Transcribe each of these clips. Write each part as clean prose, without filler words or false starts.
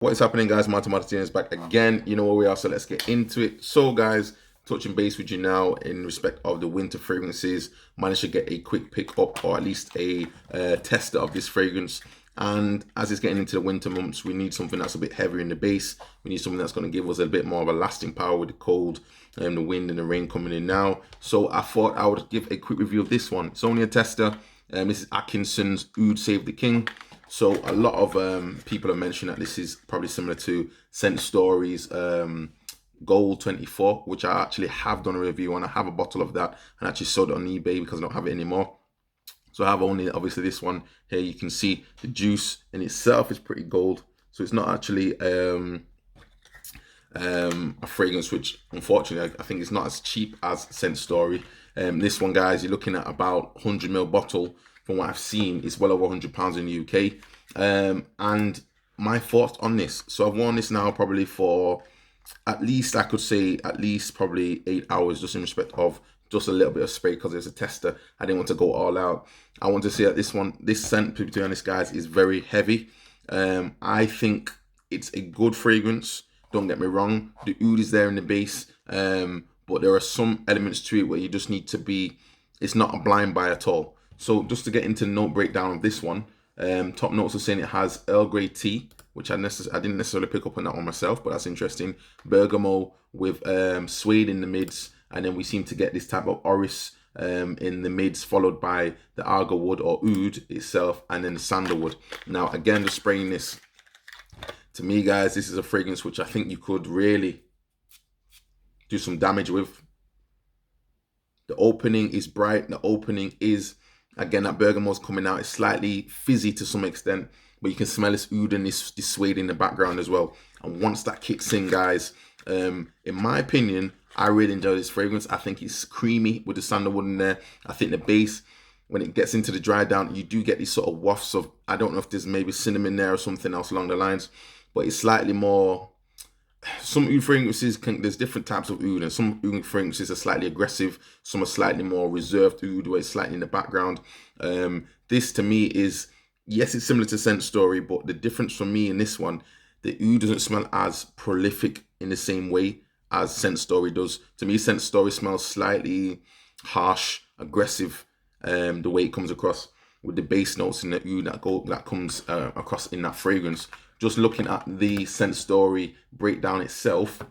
What is happening, guys? Martin is back again. You know where we are, so let's get into it. So, guys, touching base with you now in respect of the winter fragrances. Managed to get a quick pick up, or at least a tester of this fragrance. And as it's getting into the winter months, we need something that's a bit heavier in the base. We need something that's going to give us a bit more of a lasting power with the cold and the wind and the rain coming in now. So I thought I would give a quick review of this one. It's only a tester. This is Atkinsons OUD Save the King. So a lot of people have mentioned that this is probably similar to Scent Story's Gold 24, which I actually have done a review on. I have a bottle of that and actually sold it on eBay because I don't have it anymore. So I have only obviously this one here. You can see the juice in itself is pretty gold. So it's not actually a fragrance which, unfortunately, I think it's not as cheap as Scent Story. This one, guys, you're looking at about 100ml bottle. From what I've seen, it's well over £100 in the UK. And my thoughts on this. So I've worn this now probably for at least, I could say, at least probably 8 hours, just in respect of just a little bit of spray because there's a tester. I didn't want to go all out. I want to say that this scent, to be honest, guys, is very heavy. I think it's a good fragrance. Don't get me wrong. The oud is there in the base. But there are some elements to it where you just need to be, it's not a blind buy at all. So just to get into the note breakdown of this one, top notes are saying it has Earl Grey tea, which I didn't necessarily pick up on that one myself, but that's interesting. Bergamot with suede in the mids, and then we seem to get this type of orris in the mids, followed by the agarwood or oud itself, and then the sandalwood. Now, again, just spraying this, to me, guys, this is a fragrance which I think you could really do some damage with. The opening is bright. The opening is, again, that bergamot's coming out. It's slightly fizzy to some extent, but you can smell this oud and this suede in the background as well. And once that kicks in, guys, in my opinion, I really enjoy this fragrance. I think it's creamy with the sandalwood in there. I think the base, when it gets into the dry down, you do get these sort of wafts of, I don't know if there's maybe cinnamon there or something else along the lines, but it's slightly more, some oud fragrances there's different types of oud, and some oud fragrances are slightly aggressive, some are slightly more reserved oud where it's slightly in the background. This to me is, yes, it's similar to Scent Story, but the difference for me in this one, the oud doesn't smell as prolific in the same way as Scent Story does. To me, Scent Story smells slightly harsh, aggressive, the way it comes across with the base notes in the oud that comes across in that fragrance. Just looking at the Scent Story breakdown itself,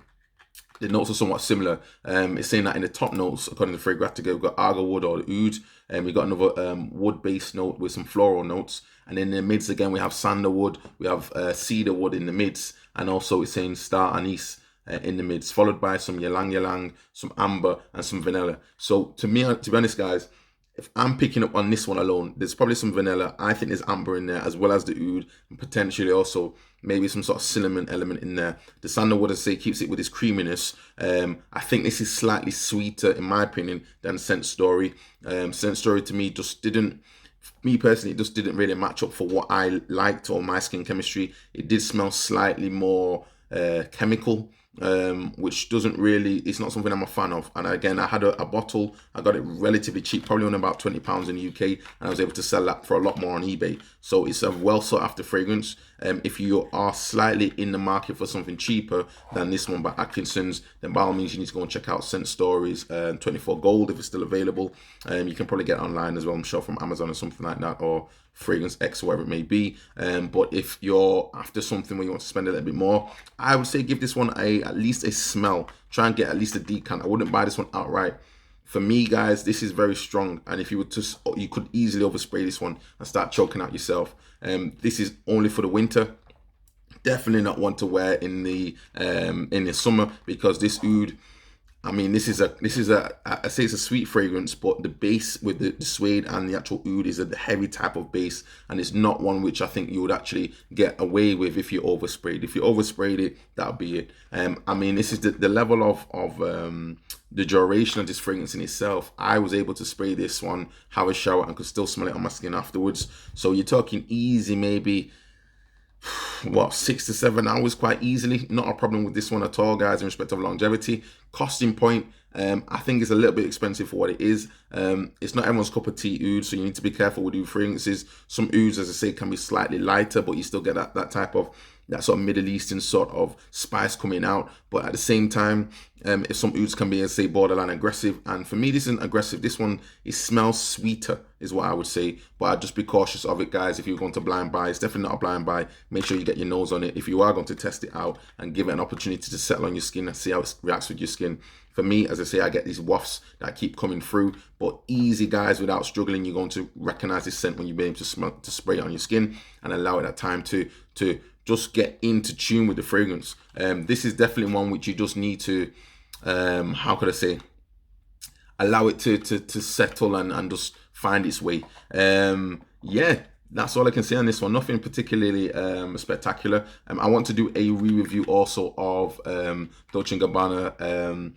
the notes are somewhat similar. It's saying that in the top notes, according to Fragrantica, we've got agarwood or oud, and we've got another wood-based note with some floral notes. And then in the mids, again, we have sandalwood, we have cedar wood in the mids, and also it's saying star anise in the mids, followed by some ylang ylang, some amber, and some vanilla. So to me, to be honest, guys, if I'm picking up on this one alone, there's probably some vanilla. I think there's amber in there, as well as the oud, and potentially also maybe some sort of cinnamon element in there. The sandalwood, as I say, keeps it with its creaminess. I think this is slightly sweeter, in my opinion, than Scent Story. Scent Story to me just didn't, me personally, it just didn't really match up for what I liked or my skin chemistry. It did smell slightly more chemical, which doesn't really, it's not something I'm a fan of. And again, I had a bottle, I got it relatively cheap, probably on about £20 in the UK, and I was able to sell that for a lot more on eBay. So it's a well sought after fragrance. If you are slightly in the market for something cheaper than this one by Atkinsons, then by all means you need to go and check out Scent Stories 24 Gold if it's still available. You can probably get it online as well, I'm sure, from Amazon or something like that, or Fragrance X, whatever it may be. But if you're after something where you want to spend a little bit more, I would say give this one at least a smell. Try and get at least a decant. I wouldn't buy this one outright. For me, guys, this is very strong, and if you were to, you could easily overspray this one and start choking out yourself. This is only for the winter. Definitely not one to wear in the summer, because this oud, I mean, I say it's a sweet fragrance, but the base with the suede and the actual oud is a heavy type of base, and it's not one which I think you would actually get away with if you oversprayed. If you oversprayed it, that'll be it. I mean, this is the level of the duration of this fragrance in itself. I was able to spray this one, have a shower, and could still smell it on my skin afterwards. So you're talking easy, maybe, what, 6 to 7 hours quite easily. Not a problem with this one at all, guys, in respect of longevity. Costing point, I think it's a little bit expensive for what it is. It's not everyone's cup of tea oud, so you need to be careful with oud fragrances. Some ouds, as I say, can be slightly lighter, but you still get that type of that sort of Middle Eastern sort of spice coming out. But at the same time, if some ouds can be, say, borderline aggressive, and for me, this isn't aggressive. This one, it smells sweeter, is what I would say. But I'd just be cautious of it, guys. If you're going to blind buy, it's definitely not a blind buy. Make sure you get your nose on it if you are going to test it out and give it an opportunity to settle on your skin and see how it reacts with your skin. For me, as I say, I get these wafts that keep coming through, but easy, guys, without struggling. You're going to recognize this scent when you're able to spray it on your skin and allow it that time to just get into tune with the fragrance. This is definitely one which you just need to, how could I say, allow it to settle and just find its way. Yeah, that's all I can say on this one. Nothing particularly spectacular. I want to do a re-review also of Dolce & Gabbana,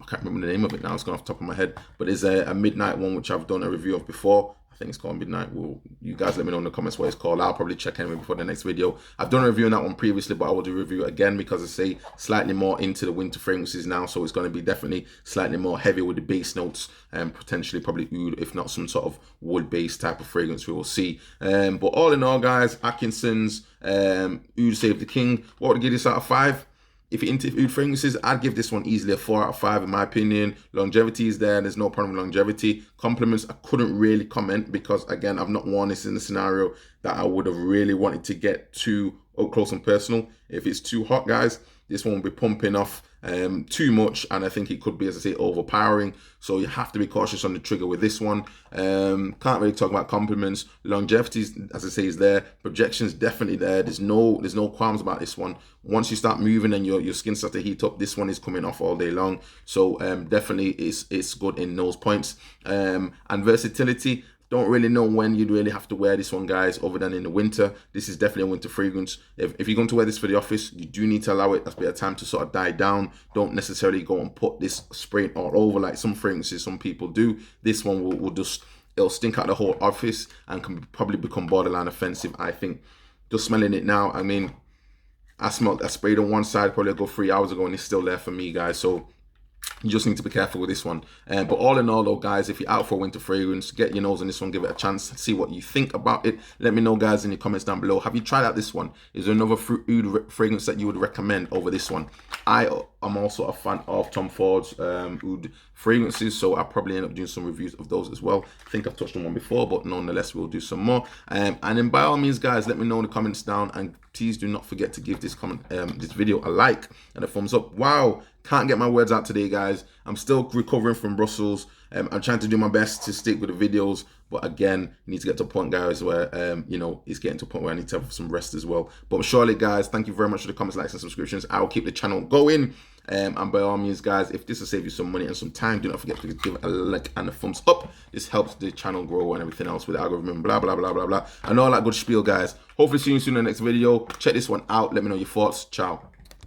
I can't remember the name of it now, it's gone off the top of my head, but there's a midnight one which I've done a review of before. I think it's called Midnight. Well, you guys let me know in the comments what it's called. I'll probably check anyway before the next video. I've done a review on that one previously, but I will do a review again because I say slightly more into the winter fragrances now, so it's going to be definitely slightly more heavy with the base notes and potentially probably oud, if not some sort of wood-based type of fragrance. We will see. But all in all, guys, Atkinsons, Oud Save the King. What would I give this out of 5? If you're into oud fragrances, I'd give this one easily a 4 out of 5 in my opinion. Longevity is there. There's no problem with longevity. Compliments, I couldn't really comment because, again, I've not worn this in a scenario that I would have really wanted to get too up close and personal. If it's too hot, guys, this one will be pumping off too much, and I think it could be, as I say, overpowering. So you have to be cautious on the trigger with this one. Can't really talk about compliments. Longevity, as I say, is there. Projection's definitely there. There's no qualms about this one. Once you start moving and your skin starts to heat up, this one is coming off all day long. So definitely it's good in those points. And versatility, don't really know when you'd really have to wear this one, guys, other than in the winter. This is definitely a winter fragrance. If you're going to wear this for the office, you do need to allow it a bit of time to sort of die down. Don't necessarily go and put this spray all over like some fragrances some people do. This one will just, it'll stink out the whole office and can probably become borderline offensive, I think. Just smelling it now, I mean, I sprayed on one side probably a good 3 hours ago and it's still there for me, guys. So you just need to be careful with this one. But all in all, though, guys, if you're out for a winter fragrance, get your nose on this one, give it a chance, see what you think about it. Let me know, guys, in the comments down below. Have you tried out this one? Is there another oud fragrance that you would recommend over this one? I am also a fan of Tom Ford's oud fragrances, so I'll probably end up doing some reviews of those as well. I think I've touched on one before, but nonetheless, we'll do some more. And then by all means, guys, let me know in the comments down, and please do not forget to give this video a like and a thumbs up. Wow, can't get my words out today, guys. I'm still recovering from Brussels. I'm trying to do my best to stick with the videos, but again, you need to get to a point, guys, where you know, it's getting to a point where I need to have some rest as well. But surely, guys, thank you very much for the comments, likes, and subscriptions. I will keep the channel going. And by all means, guys, if this will save you some money and some time, do not forget to give it a like and a thumbs up. This helps the channel grow and everything else with the algorithm and blah blah blah blah blah and all that good spiel, guys. Hopefully see you soon in the next video. Check this one out, let me know your thoughts. Ciao.